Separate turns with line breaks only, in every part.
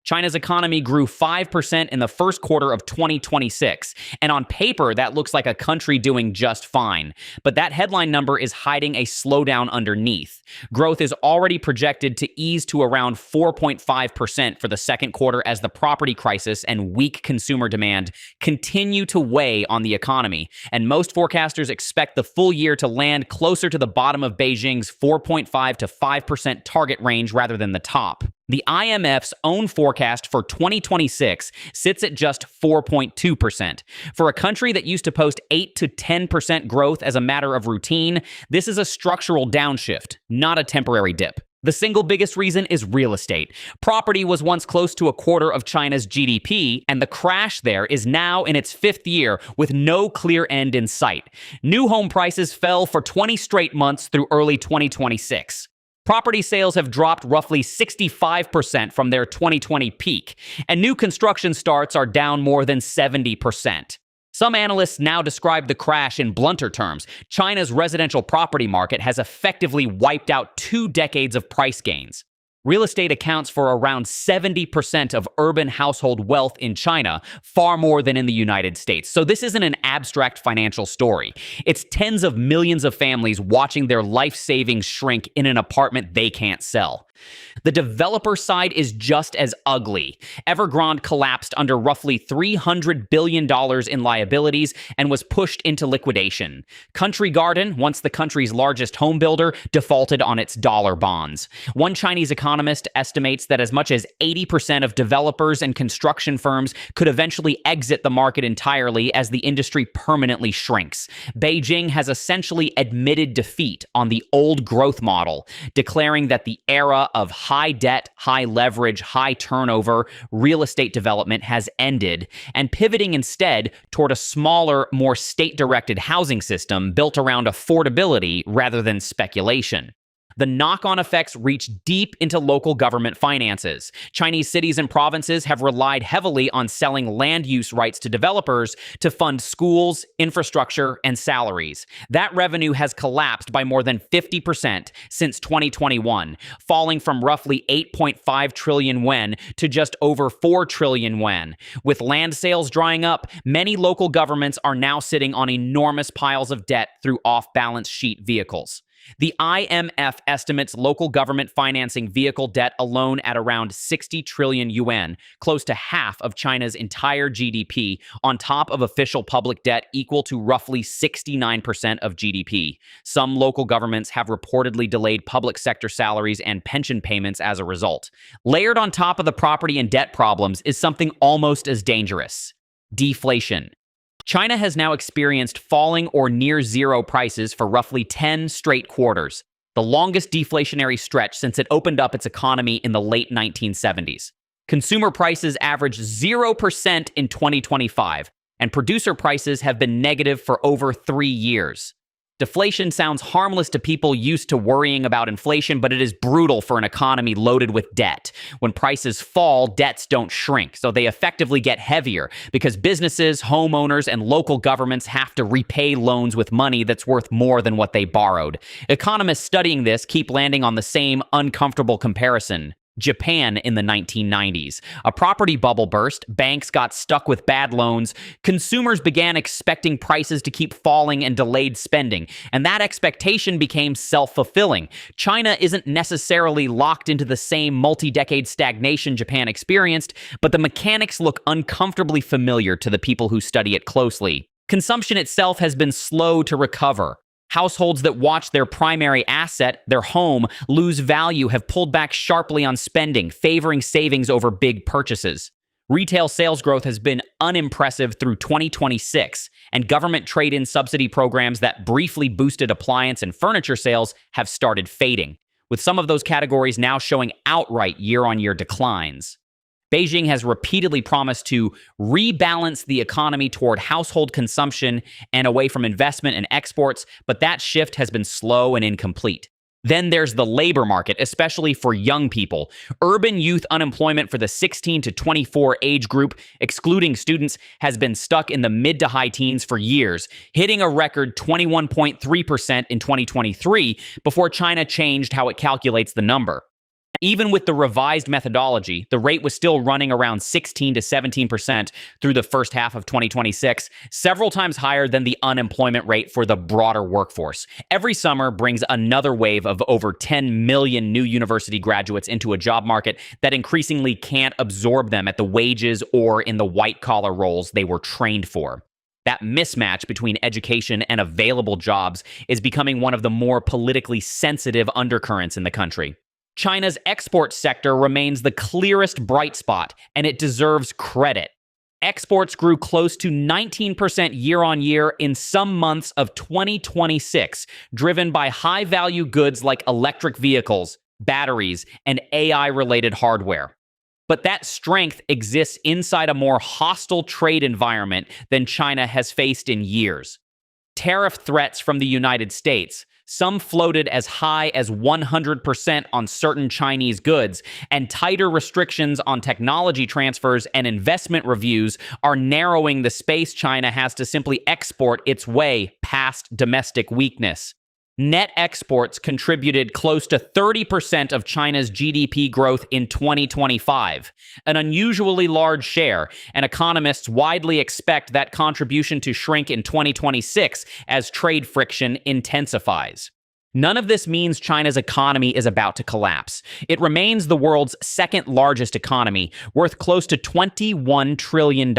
China's economy grew 5% in the first quarter of 2026, and on paper, that looks like a country doing just fine. But that headline number is hiding a slowdown underneath. Growth is already projected to ease to around 4.5% for the second quarter as the property crisis and weak consumer demand continue to weigh on the economy. And most forecasters expect the full year to land closer to the bottom of Beijing's 4.5 to 5% target range rather than the top. The IMF's own forecast for 2026 sits at just 4.2%. For a country that used to post 8 to 10% growth as a matter of routine, this is a structural downshift, not a temporary dip. The single biggest reason is real estate. Property was once close to a quarter of China's GDP, and the crash there is now in its fifth year with no clear end in sight. New home prices fell for 20 straight months through early 2026. Property sales have dropped roughly 65% from their 2020 peak, and new construction starts are down more than 70%. Some analysts now describe the crash in blunter terms. China's residential property market has effectively wiped out 2 decades of price gains. Real estate accounts for around 70% of urban household wealth in China, far more than in the United States. So this isn't an abstract financial story. It's tens of millions of families watching their life savings shrink in an apartment they can't sell. The developer side is just as ugly. Evergrande collapsed under roughly $300 billion in liabilities and was pushed into liquidation. Country Garden, once the country's largest home builder, defaulted on its dollar bonds. One Chinese economist estimates that as much as 80% of developers and construction firms could eventually exit the market entirely as the industry permanently shrinks. Beijing has essentially admitted defeat on the old growth model, declaring that the era of high debt, high leverage, high turnover real estate development has ended, and pivoting instead toward a smaller, more state-directed housing system built around affordability rather than speculation. The knock-on effects reach deep into local government finances. Chinese cities and provinces have relied heavily on selling land use rights to developers to fund schools, infrastructure, and salaries. That revenue has collapsed by more than 50% since 2021, falling from roughly 8.5 trillion yuan to just over 4 trillion yuan. With land sales drying up, many local governments are now sitting on enormous piles of debt through off-balance sheet vehicles. The IMF estimates local government financing vehicle debt alone at around 60 trillion yuan, close to half of China's entire GDP, on top of official public debt equal to roughly 69% of GDP. Some local governments have reportedly delayed public sector salaries and pension payments as a result. Layered on top of the property and debt problems is something almost as dangerous: deflation. China has now experienced falling or near zero prices for roughly 10 straight quarters, the longest deflationary stretch since it opened up its economy in the late 1970s. Consumer prices averaged 0% in 2025, and producer prices have been negative for over 3 years. Deflation sounds harmless to people used to worrying about inflation, but it is brutal for an economy loaded with debt. When prices fall, debts don't shrink, so they effectively get heavier because businesses, homeowners, and local governments have to repay loans with money that's worth more than what they borrowed. Economists studying this keep landing on the same uncomfortable comparison: Japan in the 1990s. A property bubble burst, banks got stuck with bad loans, consumers began expecting prices to keep falling and delayed spending, and that expectation became self-fulfilling. China isn't necessarily locked into the same multi-decade stagnation Japan experienced, but the mechanics look uncomfortably familiar to the people who study it closely. Consumption itself has been slow to recover. Households that watch their primary asset, their home, lose value have pulled back sharply on spending, favoring savings over big purchases. Retail sales growth has been unimpressive through 2026, and government trade-in subsidy programs that briefly boosted appliance and furniture sales have started fading, with some of those categories now showing outright year-on-year declines. Beijing has repeatedly promised to rebalance the economy toward household consumption and away from investment and exports, but that shift has been slow and incomplete. Then there's the labor market, especially for young people. Urban youth unemployment for the 16 to 24 age group, excluding students, has been stuck in the mid to high teens for years, hitting a record 21.3% in 2023 before China changed how it calculates the number. Even with the revised methodology, the rate was still running around 16 to 17% through the first half of 2026, several times higher than the unemployment rate for the broader workforce. Every summer brings another wave of over 10 million new university graduates into a job market that increasingly can't absorb them at the wages or in the white-collar roles they were trained for. That mismatch between education and available jobs is becoming one of the more politically sensitive undercurrents in the country. China's export sector remains the clearest bright spot, and it deserves credit. Exports grew close to 19% year on year in some months of 2026, driven by high-value goods like electric vehicles, batteries, and AI-related hardware. But that strength exists inside a more hostile trade environment than China has faced in years. Tariff threats from the United States, some floated as high as 100% on certain Chinese goods, and tighter restrictions on technology transfers and investment reviews are narrowing the space China has to simply export its way past domestic weakness. Net exports contributed close to 30% of China's GDP growth in 2025, an unusually large share, and economists widely expect that contribution to shrink in 2026 as trade friction intensifies. None of this means China's economy is about to collapse. It remains the world's second largest economy, worth close to $21 trillion,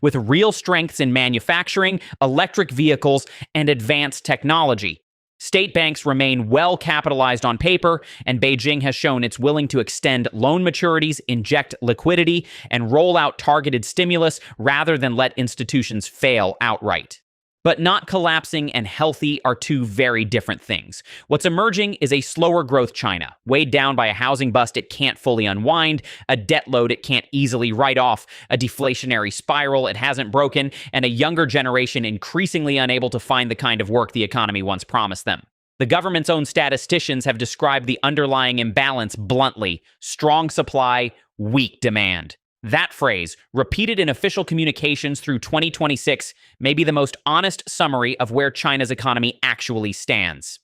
with real strengths in manufacturing, electric vehicles, and advanced technology. State banks remain well capitalized on paper, and Beijing has shown it's willing to extend loan maturities, inject liquidity, and roll out targeted stimulus rather than let institutions fail outright. But not collapsing and healthy are two very different things. What's emerging is a slower growth China, weighed down by a housing bust it can't fully unwind, a debt load it can't easily write off, a deflationary spiral it hasn't broken, and a younger generation increasingly unable to find the kind of work the economy once promised them. The government's own statisticians have described the underlying imbalance bluntly: strong supply, weak demand. That phrase, repeated in official communications through 2026, may be the most honest summary of where China's economy actually stands.